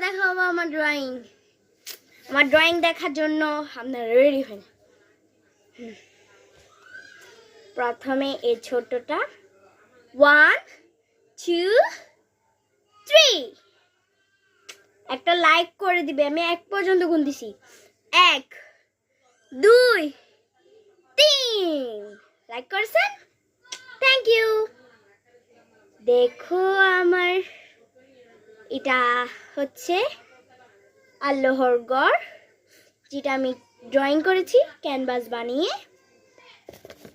দেখাবো আমার ড্রয়িং দেখার জন্য আপনারা রেডি হন। প্রথমে এই ছোটটা 1 2 3 একটা লাইক করে দিবে। আমি 1 পর্যন্ত গুনতেছি। 1 2 3 লাইক করছেন, থ্যাংক ইউ। দেখো আমার এটা হচ্ছে আল্লাহর ঘর, যেটা আমি ড্রয়িং করেছি ক্যানভাস বানিয়ে।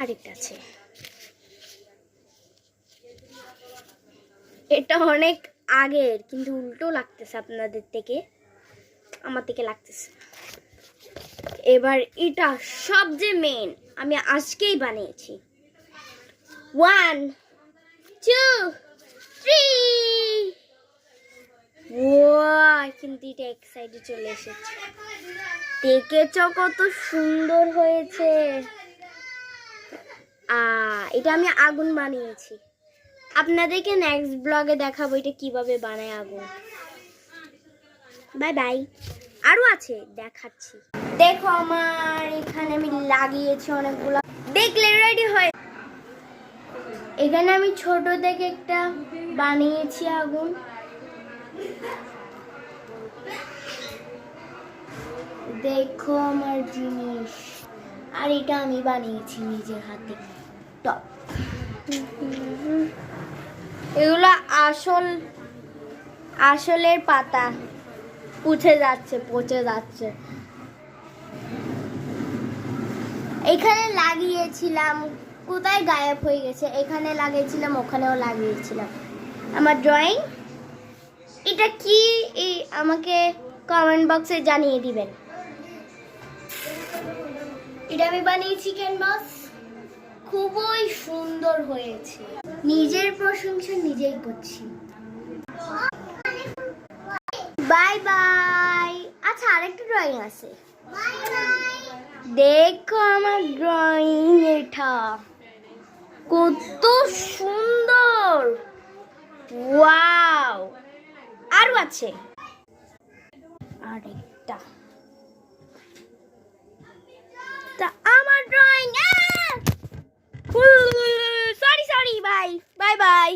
আরেকটা আছে, এটা অনেক আগের কিন্তু উল্টো লাগতেছে আপনাদের থেকে, আমার থেকে লাগতেছে। এবার এটা সবচেয়ে মেন, আমি আজকেই বানিয়েছি। 1 2 3 ওয়াও, কিন্তু এটা এক সাইডে চলে এসেছে। দেখেছো কত সুন্দর হয়েছে। এটা আমি আগুন বানিয়েছি। আপনাদেরকে নেক্সট ব্লগে দেখাবো এটা কিভাবে বানায় আগুন। Bye bye. আরো আছে দেখাচ্ছি। দেখো আমার এখানে আমি লাগিয়েছি অনেকগুলো, দেখলে রেডি হয়ে। এখানে আমি ছোট থেকে একটা বানিয়েছি আগুন। দেখো আমার জিনিস, আর এটা আমি বানিয়েছি নিজের হাতে টপ। এগুলো আসলের পাতা পচে যাচ্ছে। এখানে লাগিয়েছিলাম, কোথায় গায়েব হয়ে গেছে। এখানে লাগিয়েছিলাম, ওখানেও লাগিয়েছিলাম। আমার ড্রয়িং এটা কি আমাকে কমেন্ট বক্সে জানিয়ে দিবেন। এটা আমি বানিয়েছি ক্যানভাস, খুবই সুন্দর হয়েছে। নিজের প্রশংসা নিজেই করছি। Bye bye. আচ্ছা, আরেকটা ড্রয়িং আছে, দেখো আমার ড্রয়িং। এটা কত সুন্দর, ওয়াও। আরো আছে আরেকটা, তা আমার ড্রয়িং। Sorry bye bye.